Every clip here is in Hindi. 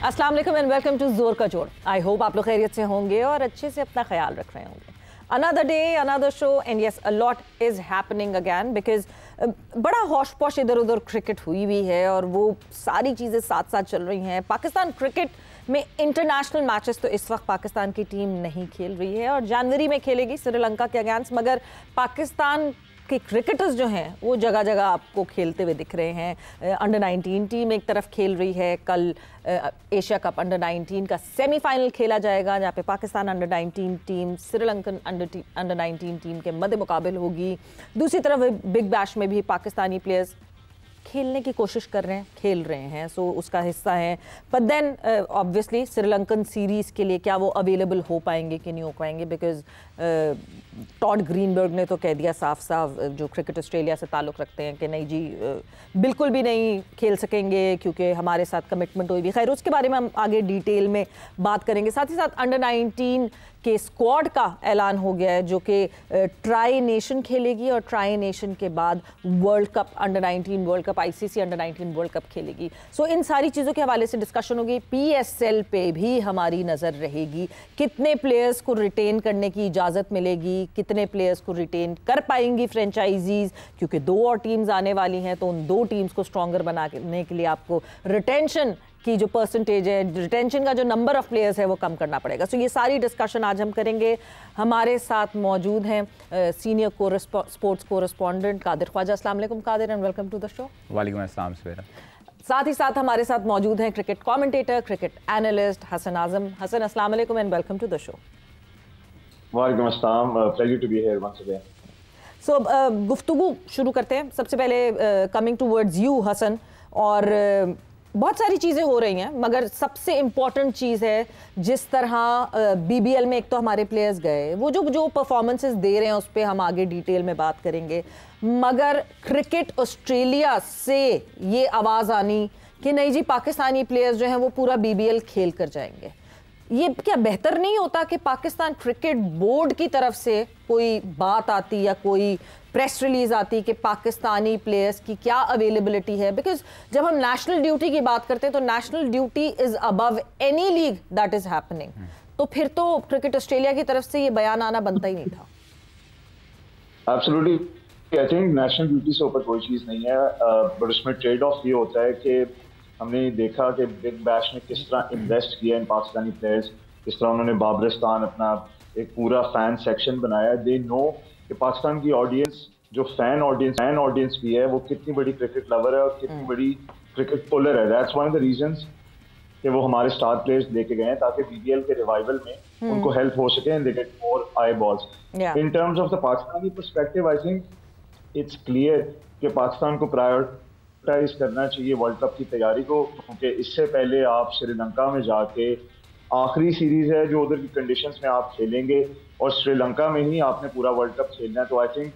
अस्सलाम वालेकुम एंड वेलकम टू जोर का जोड़। आई होप आप लोग खैरियत से होंगे और अच्छे से अपना ख्याल रख रहे होंगे। Another day another show and yes a lot is happening again because बड़ा हौश पौश इधर उधर क्रिकेट हुई हुई है और वो सारी चीज़ें साथ साथ चल रही हैं। पाकिस्तान क्रिकेट में इंटरनेशनल मैचेस तो इस वक्त पाकिस्तान की टीम नहीं खेल रही है और जनवरी में खेलेगी श्रीलंका के अगेंस्ट, मगर पाकिस्तान कि क्रिकेटर्स जो हैं वो जगह जगह आपको खेलते हुए दिख रहे हैं। अंडर 19 टीम एक तरफ खेल रही है। कल एशिया कप अंडर 19 का सेमीफाइनल खेला जाएगा जहाँ पे Pakistan under 19 team Sri Lankan under 19 team के मद्दे मुकाबिल होगी। दूसरी तरफ बिग बैश में भी पाकिस्तानी प्लेयर्स खेलने की कोशिश कर रहे हैं, खेल रहे हैं, सो उसका हिस्सा है। But then obviously Sri Lankan series के लिए क्या वो अवेलेबल हो पाएंगे कि नहीं हो पाएंगे, बिकॉज टॉड ग्रीनबर्ग ने तो कह दिया साफ साफ, जो क्रिकेट ऑस्ट्रेलिया से ताल्लुक़ रखते हैं, कि नहीं जी बिल्कुल भी नहीं खेल सकेंगे क्योंकि हमारे साथ कमिटमेंट हुई भी। खैर उसके बारे में हम आगे डिटेल में बात करेंगे। साथ ही साथ अंडर 19 के स्क्वाड का ऐलान हो गया है जो कि ट्राई नेशन खेलेगी और ट्राई नेशन के बाद world cup under 19 world cup ICC under 19 world cup खेलेगी। सो इन सारी चीज़ों के हवाले से डिस्कशन होगी। पीएसएल पे भी हमारी नज़र रहेगी, कितने प्लेयर्स को रिटेन करने की इजाज़त मिलेगी, कितने प्लेयर्स को रिटेन कर पाएंगी फ्रेंचाइजीज़, क्योंकि 2 और टीम्स आने वाली हैं तो उन 2 टीम्स को स्ट्रॉन्गर बनाने के लिए आपको रिटेंशन की जो परसेंटेज है, रिटेंशन का जो नंबर ऑफ प्लेयर्स है वो कम करना पड़ेगा। सो ये सारी डिस्कशन आज हम करेंगे। हमारे साथ मौजूद हैं senior sports correspondent Qadir Khawaja. अस्सलाम वालेकुम Qadir and welcome to the show. वालेकुम अस्सलाम सवेरा। साथ ही साथ हमारे साथ मौजूद हैं cricket commentator, cricket analyst Hasan Azam. Hasan अस्सलाम वालेकुम and welcome to the show. वालेकुम अस्सलाम, pleasure to be here once again. So गुफ्तगू शुरू करते हैं। सबसे पहले कमिंग टूवर्ड्स यू हसन, और बहुत सारी चीज़ें हो रही हैं मगर सबसे इम्पॉर्टेंट चीज़ है जिस तरह बीबीएल में एक तो हमारे प्लेयर्स गए, वो जो परफॉर्मेंसेस दे रहे हैं उस पर हम आगे डिटेल में बात करेंगे, मगर क्रिकेट ऑस्ट्रेलिया से ये आवाज़ आनी कि नहीं जी पाकिस्तानी प्लेयर्स जो हैं वो पूरा बीबीएल खेल कर जाएंगे, ये क्या बेहतर नहीं होता कि पाकिस्तान क्रिकेट बोर्ड की तरफ से कोई बात आती या कोई प्रेस रिलीज आती कि पाकिस्तानी प्लेयर्स की क्या अवेलेबिलिटी है? बिकॉज जब हम नेशनल ड्यूटी की बात करते हैं तो national duty is above any league that is happening, तो फिर तो क्रिकेट ऑस्ट्रेलिया की तरफ से ये बयान आना बनता ही नहीं था। Absolutely, I think national duty से ऊपर कोई चीज़ नहीं है, बट उसमें ट्रेड ऑफ ये होता है कि हमने देखा कि बिग बैश ने किस तरह इन्वेस्ट किया इन पाकिस्तानी प्लेयर्स, किस तरह उन्होंने बाबरिस्तान अपना एक पूरा फैन सेक्शन बनाया। दे नो कि पाकिस्तान की ऑडियंस जो फैन ऑडियंस भी है वो कितनी बड़ी क्रिकेट लवर है और कितनी बड़ी क्रिकेट पुलर है। That's one of the reasons कि वो हमारे स्टार प्लेयर्स लेके गए हैं ताकि बीबीएल के रिवाइवल में उनको हेल्प हो सके and they get more I balls. In terms of the Pakistani perspective, I think it's clear कि पाकिस्तान को प्रायोरिटाइज करना चाहिए वर्ल्ड कप की तैयारी को, क्योंकि इससे पहले आप श्रीलंका में जाके आखिरी सीरीज है जो उधर की कंडीशंस में आप खेलेंगे और श्रीलंका में ही आपने पूरा वर्ल्ड कप खेलना है। तो I think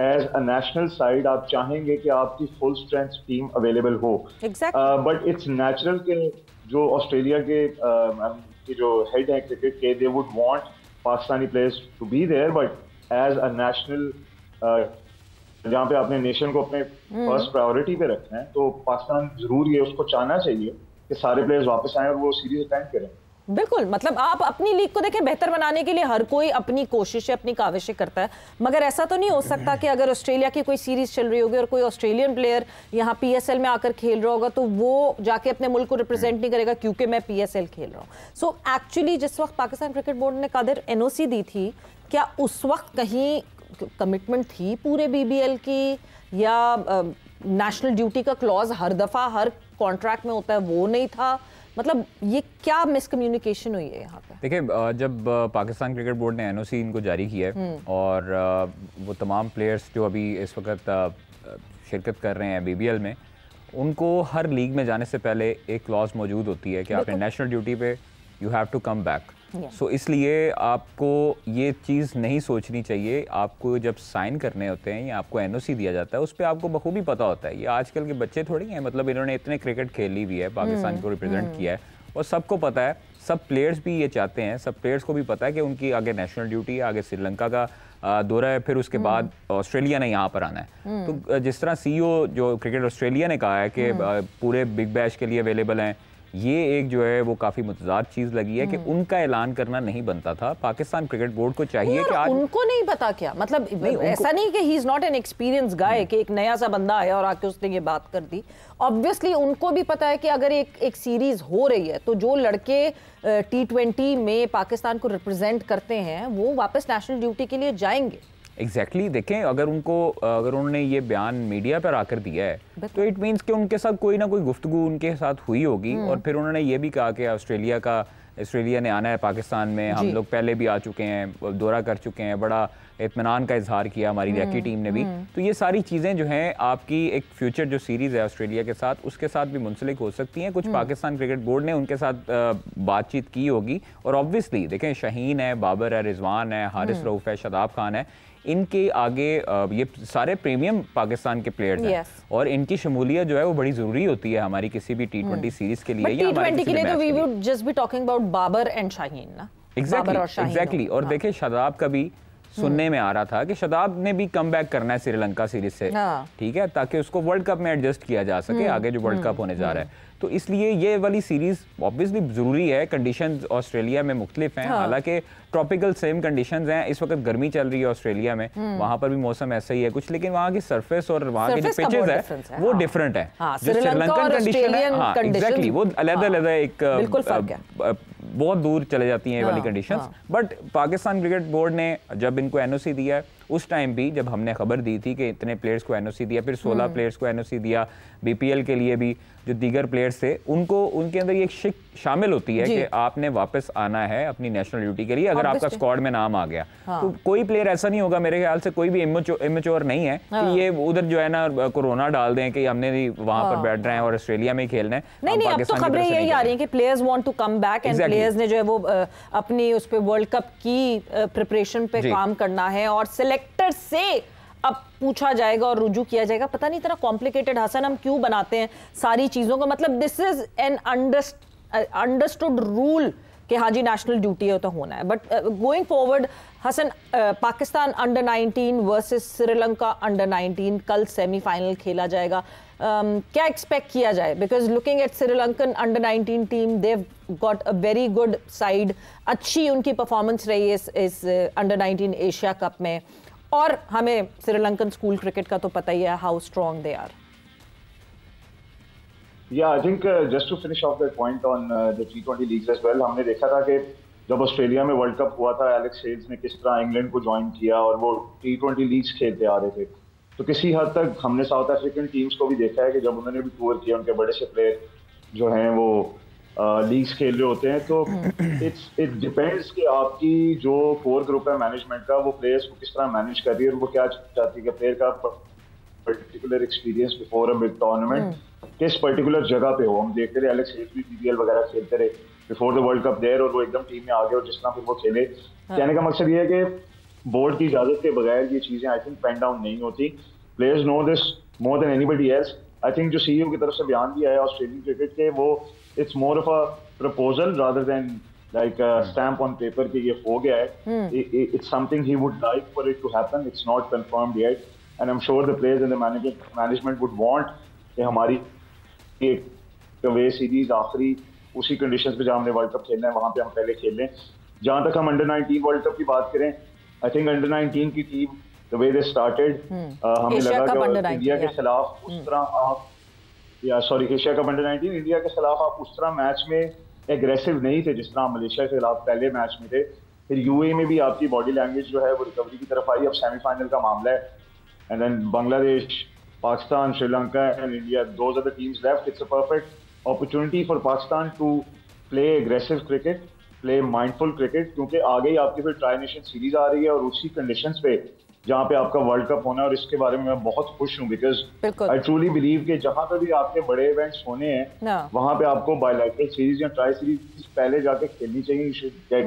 as a national side आप चाहेंगे कि आपकी फुल स्ट्रेंथ टीम अवेलेबल हो। बट इट्स नेचुरल के जो ऑस्ट्रेलिया के जो हेड है क्रिकेट के, they would want Pakistani players to be there, but as a national जहाँ पे आपने नेशन को अपने फर्स्ट प्रायोरिटी पे रखना है तो पाकिस्तान जरूर ये उसको चाहना चाहिए कि सारे प्लेयर्स वापस आए और वो सीरीज अटेंड करें। बिल्कुल, मतलब आप अपनी लीग को देखें, बेहतर बनाने के लिए हर कोई अपनी कोशिशें अपनी काविशें करता है, मगर ऐसा तो नहीं हो सकता कि अगर ऑस्ट्रेलिया की कोई सीरीज चल रही होगी और कोई ऑस्ट्रेलियन प्लेयर यहाँ पीएसएल में आकर खेल रहा होगा तो वो जाके अपने मुल्क को रिप्रेजेंट नहीं करेगा क्योंकि मैं पीएसएल खेल रहा हूँ। सो एक्चुअली जिस वक्त पाकिस्तान क्रिकेट बोर्ड ने कादिर एनओसी दी थी, क्या उस वक्त कहीं कमिटमेंट थी पूरे बीबीएल की, या नेशनल ड्यूटी का क्लॉज हर दफ़ा हर कॉन्ट्रैक्ट में होता है वो नहीं था? मतलब ये क्या मिसकम्युनिकेशन हुई है यहाँ पे? देखिए, जब पाकिस्तान क्रिकेट बोर्ड ने एनओसी इनको जारी किया है और वो तमाम प्लेयर्स जो अभी इस वक्त शिरकत कर रहे हैं बीबीएल में, उनको हर लीग में जाने से पहले एक क्लॉज मौजूद होती है कि आपने नेशनल ड्यूटी पे you have to come back. So इसलिए आपको ये चीज़ नहीं सोचनी चाहिए। आपको जब साइन करने होते हैं या आपको एनओसी दिया जाता है उस पर आपको बखूबी पता होता है ये आजकल के बच्चे थोड़ी हैं, मतलब इन्होंने इतने क्रिकेट खेली हुई है, पाकिस्तान को रिप्रेजेंट किया है और सबको पता है, सब प्लेयर्स भी ये चाहते हैं, सब प्लेयर्स को भी पता है कि उनकी आगे नेशनल ड्यूटी है, आगे श्रीलंका का दौरा है, फिर उसके बाद ऑस्ट्रेलिया ने यहाँ पर आना है। तो जिस तरह सीईओ जो क्रिकेट ऑस्ट्रेलिया ने कहा है कि पूरे बिग बैश के लिए अवेलेबल हैं, ये एक जो है वो काफ़ी मुतजाद चीज़ लगी है कि उनका ऐलान करना नहीं बनता था। पाकिस्तान क्रिकेट बोर्ड को चाहिए कि आज उनको नहीं पता क्या मतलब ऐसा नहीं कि he is not an experience गाय कि एक नया सा बंदा आया और आके उसने ये बात कर दी। ऑब्वियसली उनको भी पता है कि अगर एक सीरीज हो रही है तो जो लड़के T20 में पाकिस्तान को रिप्रेजेंट करते हैं वो वापस नेशनल ड्यूटी के लिए जाएंगे। एग्जैक्टली देखें, अगर उन्होंने ये बयान मीडिया पर आकर दिया है तो इट मीन्स कि उनके साथ कोई ना कोई गुफ्तगू उनके साथ हुई होगी। और फिर उन्होंने ये भी कहा कि ऑस्ट्रेलिया ने आना है पाकिस्तान में, हम लोग पहले भी आ चुके हैं, दौरा कर चुके हैं, बड़ा इत्मीनान का इजहार किया हमारी रैकी टीम ने भी। तो ये सारी चीज़ें जो हैं आपकी एक फ्यूचर जो सीरीज़ है ऑस्ट्रेलिया के साथ उसके साथ भी मुंसलिक हो सकती हैं। कुछ पाकिस्तान क्रिकेट बोर्ड ने उनके साथ बातचीत की होगी। और ऑब्वियसली देखें, शाहीन है, बाबर है, रिजवान है, हारिस रऊफ है, शादाब खान है, इनके आगे ये सारे प्रीमियम पाकिस्तान के प्लेयर्स हैं और इनकी शमूलियत जो है वो बड़ी ज़रूरी होती है हमारी किसी भी T20 सीरीज़ के लिए या T20 के लिए। तो we would just be talking about Babar and Shaheen ना। एग्जैक्टली। और देखें, शादाब का भी सुनने में आ रहा था कि शादाब ने भी कम बैक करना है श्रीलंका सीरीज से, ठीक है, ताकि उसको वर्ल्ड कप में एडजस्ट किया जा सके आगे जो वर्ल्ड कप होने जा रहा है। तो इसलिए ये वाली सीरीज ऑब्वियसली जरूरी है। कंडीशंस ऑस्ट्रेलिया में मुख्तलिफ हैं, हालांकि ट्रॉपिकल सेम कंडीशंस हैं। इस वक्त गर्मी चल रही है ऑस्ट्रेलिया में, वहां पर भी मौसम ऐसा ही है कुछ, लेकिन वहां की सरफेस और वहां के जो पिचेस है वो डिफरेंट है। जो श्रीलंकन कंडीशन है, हाँ एग्जैक्टली, वो अलग-अलग एक बहुत दूर चले जाती हैं ये वाली conditions. But Pakistan cricket board ने जब इनको एनओसी दिया उस टाइम भी, जब हमने खबर दी थी कि इतने प्लेयर्स को एनओसी दिया, फिर 16 प्लेयर्स को एनओसी दिया, बीपीएल के लिए भी जो दीगर प्लेयर्स थे उनको, उनके अंदर ये शिक शामिल होती है कि आपने वापस आना है अपनी नेशनल ड्यूटी के लिए अगर आपका स्क्वाड में नाम आ गया। तो कोई प्लेयर ऐसा नहीं होगा मेरे ख्याल से, कोई भी इमेच्योर नहीं है कि ये उधर जो है ना कोरोना डाल दें कि हमने भी वहां पर बैठ रहे हैं और ऑस्ट्रेलिया में ही खेलना है। नहीं, अब तो खबरें यही आ रही हैं कि players want to come back and players ने जो है वो अपनी उस पे वर्ल्ड कप की प्रिपरेशन पे काम करना है और सिलेक्टर से अब पूछा जाएगा और रुजू किया जाएगा। पता नहीं इतना कॉम्प्लिकेटेड हसन हम क्यों बनाते हैं सारी चीजों को, मतलब this is an understood rule कि हाँ जी नेशनल ड्यूटी है तो होना है। But going forward Hasan, Pakistan under 19 versus Sri Lanka under 19 कल सेमीफाइनल खेला जाएगा। क्या एक्सपेक्ट किया जाए, because looking at Sri Lankan under 19 team, they've got a very good side, अच्छी उनकी परफॉर्मेंस रही इस अंडर 19 एशिया कप में, और हमें श्रीलंकन स्कूल क्रिकेट का तो पता ही है how strong they are. Yeah, I think just to finish off that point on the T20 leagues as well, हमने देखा था कि जब ऑस्ट्रेलिया में वर्ल्ड कप हुआ था, एलेक्स हेल्स ने किस तरह इंग्लैंड को ज्वाइन किया और वो T20 लीग्स खेलते आ रहे थे। तो किसी हद तक हमने साउथ अफ्रीकन टीम्स को भी देखा है कि जब उन्होंने भी टूर किया, उनके बड़े से प्लेयर जो हैं वो लीग्स खेल रहे होते हैं। तो इट डिपेंड्स कि आपकी जो कोर ग्रुप है मैनेजमेंट का, वो प्लेयर्स को किस तरह मैनेज कर रही है और वो क्या चाहती है कि प्लेयर का particular experience before a big tournament किस पर्टिकुलर जगह पे हो। हम देखते रहे एलेक्स हेल्स भी बीबीएल वगैरह खेलते रहे before the world cup there, और वो एकदम टीम में आ गए और जिस तरह फिर वो खेले। कहने का मकसद ये है कि बोर्ड की इजाजत के बगैर ये चीजें आई थिंक पेन डाउन नहीं होती। Players know this more than anybody else. I think जो सीईओ की तरफ से बयान भी आया ऑस्ट्रेलियन क्रिकेट के, वो it's more of a proposal rather than like stamp on paper कि ये हो गया है। It's something he would like for it to happen, it's not confirmed yet, and I am sure the players and the management would want कि हमारी एक वे सीरीज आखिरी उसी कंडीशंस पे जहां हमने वर्ल्ड कप खेलना है वहां पे हम पहले खेल लें। जहां तक हम अंडर 19 वर्ल्ड कप की बात करें, आई थिंक अंडर 19 की team the way they started, हमें लगा कि इंडिया के खिलाफ उस तरह आप एशिया कप अंडर 19 इंडिया के खिलाफ आप उस तरह मैच में एग्रेसिव नहीं थे जिस तरह मलेशिया के खिलाफ पहले मैच में थे। फिर यूएई में भी आपकी बॉडी लैंग्वेज जो है वो रिकवरी की तरफ आई। अब सेमीफाइनल का मामला है, and then Bangladesh, Pakistan, Sri Lanka and India, those are the teams left. It's a perfect opportunity for Pakistan to play aggressive cricket, play mindful cricket, क्योंकि आगे ही आपकी फिर ट्राई नेशन सीरीज आ रही है और उसी कंडीशंस पे जहाँ पे आपका वर्ल्ड कप होना है। और इसके बारे में मैं बहुत खुश हूँ बिकॉज आई ट्रूली बिलीव कि जहाँ पे भी आपके बड़े इवेंट्स होने हैं वहाँ पे आपको बायलैटरल सीरीज या ट्राई सीरीज पहले जाके खेलनी चाहिए। You should get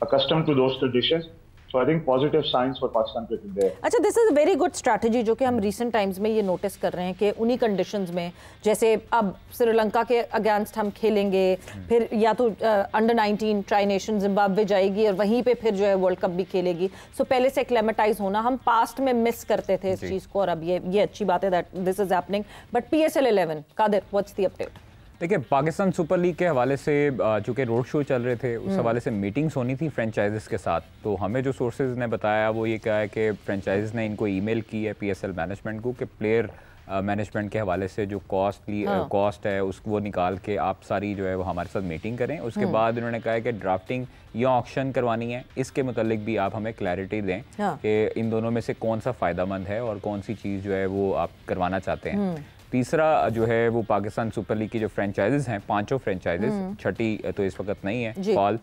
accustomed to those traditions. So I think positive signs for Pakistan cricket there. अच्छा, this is a very good strategy जो कि हम recent times में ये notice कर रहे हैं कि उन्हीं conditions में, जैसे अब श्रीलंका के against हम खेलेंगे, फिर या तो अंडर 19 ट्राई नेशन जिम्बाब्वे जाएगी और वहीं पे फिर जो है वर्ल्ड कप भी खेलेगी। सो पहले से एक्लेमेटाइज होना हम पास्ट में मिस करते थे इस चीज़ को, और अब ये अच्छी बात है that this is happening. But PSL 11, Qadir, what's the update? देखिए, पाकिस्तान सुपर लीग के हवाले से चूँकि रोड शो चल रहे थे, उस हवाले से मीटिंग्स होनी थी फ्रेंचाइजेस के साथ। तो हमें जो सोर्सेज ने बताया वो ये कहा है कि फ्रेंचाइजेस ने इनको ईमेल की है PSL मैनेजमेंट को कि प्लेयर मैनेजमेंट के हवाले से जो कॉस्ट है उसको वो निकाल के आप सारी जो है वो हमारे साथ मीटिंग करें। उसके बाद उन्होंने कहा है कि ड्राफ्टिंग या ऑक्शन करवानी है, इसके मुतालिक भी आप हमें क्लैरिटी दें कि इन दोनों में से कौन सा फ़ायदेमंद है और कौन सी चीज़ जो है वो आप करवाना चाहते हैं। तीसरा जो है वो पाकिस्तान सुपर लीग की जो फ्रेंचाइजेस हैं, 5 फ्रेंचाइजेस, छठी तो इस वक्त नहीं है कॉल,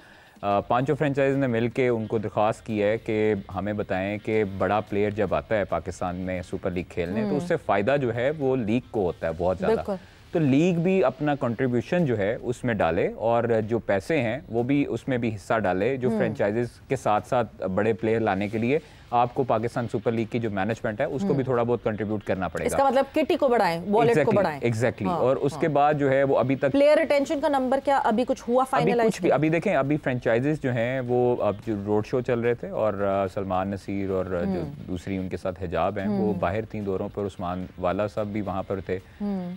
5 फ्रेंचाइज ने मिल के उनको दरख्वास्त की है कि हमें बताएं कि बड़ा प्लेयर जब आता है पाकिस्तान में सुपर लीग खेलने तो उससे फ़ायदा जो है वो लीग को होता है बहुत ज़्यादा। तो लीग भी अपना कंट्रीब्यूशन जो है उसमें डाले और जो पैसे हैं वो भी उसमें भी हिस्सा डाले, जो फ्रेंचाइजेस के साथ साथ बड़े प्लेयर लाने के लिए आपको पाकिस्तान सुपर लीग की जो मैनेजमेंट है उसको भी थोड़ा बहुत कंट्रीब्यूट करना पड़ेगा। इसका मतलब किटी को बढ़ाएं, वॉलेट को बढ़ाएं। एग्जैक्टली। और उसके बाद जो है वो अभी तक प्लेयर रिटेंशन का नंबर क्या अभी कुछ हुआ फाइनलाइज? कुछ भी अभी देखें, अभी फ्रेंचाइजेस जो हैं वो अब जो रोड शो चल रहे थे और सलमान नसीर और जो दूसरी उनके साथ हिजाब हैं वो बाहर थी दौरों पर, उस्मान वाला साहब भी वहाँ पर थे,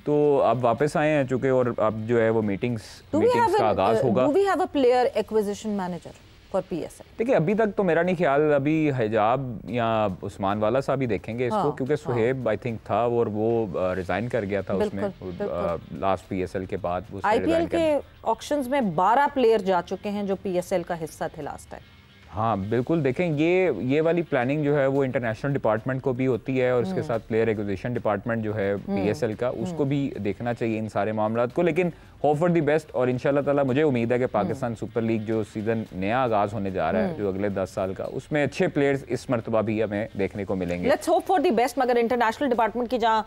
तो अब वापस आए हैं चूँकि, और अब जो है वो मीटिंग्स का आगाज होगा। Do we have a player acquisition manager for PSL? देखिए, अभी तक तो मेरा नहीं ख्याल, अभी हिजाब या उस्मान वाला साहब ही देखेंगे इसको, क्योंकि सुहेब आई थिंक था और वो रिजाइन कर गया था उसमें लास्ट PSL के बाद। IPL के ऑक्शंस में 12 प्लेयर जा चुके हैं जो PSL का हिस्सा थे लास्ट टाइम। हाँ बिल्कुल, देखें ये वाली प्लानिंग जो है वो इंटरनेशनल डिपार्टमेंट को भी होती है और उसके साथ प्लेयर एक्विजिशन डिपार्टमेंट जो है PSL का, उसको भी देखना चाहिए इन सारे मामलात को। लेकिन होप फॉर दी बेस्ट, और इंशाल्लाह ताला मुझे उम्मीद है कि पाकिस्तान सुपर लीग जो सीज़न नया आगाज़ होने जा रहा है जो अगले 10 साल का, उसमें अच्छे प्लेयर्स इस मरतबा भी हमें देखने को मिलेंगे। Let's hope for the best. मगर इंटरनेशनल डिपार्टमेंट की जहाँ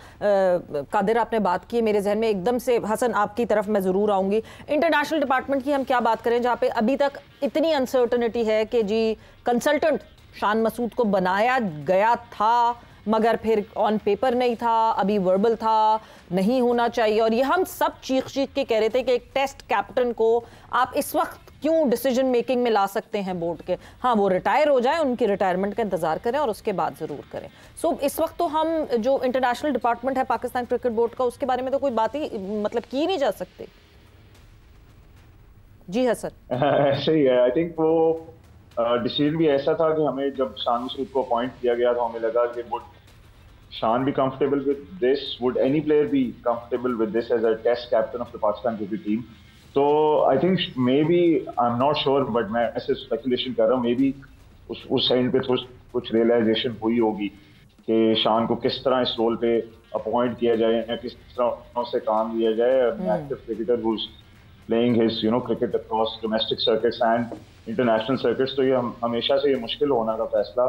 कादिर आपने बात की, मेरे जहन में एकदम से हसन आपकी तरफ मैं ज़रूर आऊँगी। इंटरनेशनल डिपार्टमेंट की हम क्या बात करें जहाँ पे अभी तक इतनी अनसर्टनिटी है कि जी कंसल्टेंट शान मसूद को बनाया गया था मगर फिर ऑन पेपर नहीं था, अभी वर्बल था, नहीं होना चाहिए, और ये हम सब चीख के कह रहे थे कि एक टेस्ट कैप्टन को आप इस वक्त क्यों डिसीजन मेकिंग में ला सकते हैं बोर्ड के। हाँ, वो रिटायर हो जाए, उनकी रिटायरमेंट का इंतजार करें और उसके बाद ज़रूर करें। सो इस वक्त तो हम जो इंटरनेशनल डिपार्टमेंट है पाकिस्तान क्रिकेट बोर्ड का, उसके बारे में तो कोई बात ही मतलब की नहीं जा सकती। जी हसन। ऐसे ही है। आई थिंक वो डिसीजन भी ऐसा था कि हमें जब शान मसूद को अपॉइंट किया गया तो हमें लगा कि would Shan be comfortable with this, would any player be comfortable with this as a test captain of the Pakistan cricket team. तो I think maybe, I am not sure, but मैं ऐसे स्पेकुलेशन कर रहा हूँ, मे बी उस साइड पे कुछ रियलाइजेशन हुई होगी कि शान को किस तरह इस रोल पे अपॉइंट किया जाए या किस तरह उससे काम लिया जाए। Active cricketer who is playing his cricket across domestic circuits and international circuits, तो ये हमेशा से ये मुश्किल होना का फैसला।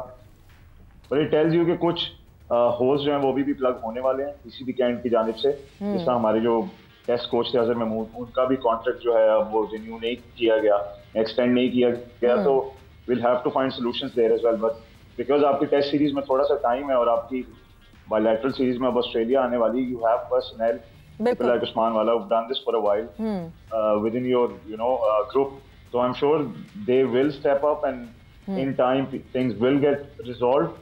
पर इट टेल्स यू कि कुछ होस्ट जो हैं वो भी प्लग होने वाले हैं किसी भी कैंट की जानिब से। जैसा हमारे जो टेस्ट कोच थे अजहर महमूद, उनका भी कॉन्ट्रैक्ट जो है अब वो रिन्यू नहीं किया गया, एक्सटेंड नहीं किया गया, तो will have to find solutions there as well. But because आपकी टेस्ट सीरीज में थोड़ा सा टाइम है और आपकी बायलैटरल सीरीज में अब ऑस्ट्रेलिया आने वाली, you have personal people like Usman Wala who've done this for a while within your group, so I'm sure they will step up and in time things will get resolved.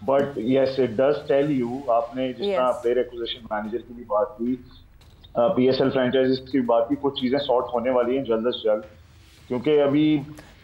But yes, it does tell you, आपने जिस तरह प्लेयर एक्विजिशन मैनेजर की भी बात की, PSL फ्रेंचाइजीज की भी बात की, कुछ चीजें सॉर्ट होने वाली हैं जल्द से जल्द, क्योंकि अभी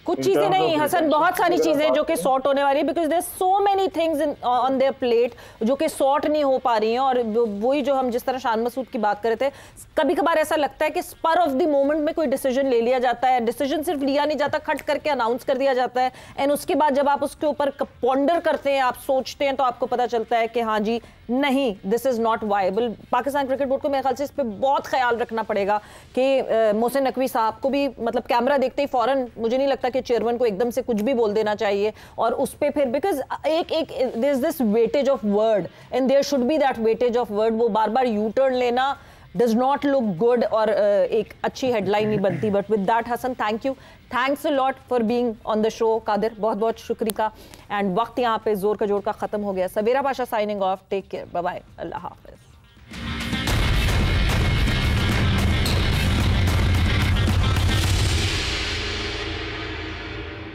कुछ चीजें नहीं हसन, बहुत सारी चीजें जो कि सॉर्ट होने वाली है, because there so many things on their plate जो कि सॉर्ट नहीं हो पा रही हैं। और वही जो हम जिस तरह शान मसूद की बात कर रहे थे, कभी कभार ऐसा लगता है कि स्पर ऑफ द मोमेंट में कोई डिसीजन ले लिया जाता है, डिसीजन सिर्फ लिया नहीं जाता, खट करके अनाउंस कर दिया जाता है, एंड उसके बाद जब आप उसके ऊपर पॉन्डर करते हैं, आप सोचते हैं, तो आपको पता चलता है कि हाँ जी नहीं, this is not viable. Pakistan cricket board को मेरे ख्याल से इस पर बहुत ख्याल रखना पड़ेगा कि मोहसिन नकवी साहब को भी मतलब कैमरा देखते ही फौरन, मुझे नहीं लगता कि चेयरमैन को एकदम से कुछ भी बोल देना चाहिए, और उस पर फिर बिकॉज एक there is this weightage of word and there should be that weightage of word. वो बार बार यू टर्न लेना does not look good और एक अच्छी हेडलाइन नहीं बनती। But with that Hasan, thank you, thanks a lot for being on the show. Qadir, बहुत बहुत शुक्रिया। एंड वक्त यहाँ पे जोर का जोर का खत्म हो गया। Savera Pasha signing off, take care, bye bye, अल्लाह हाफिज।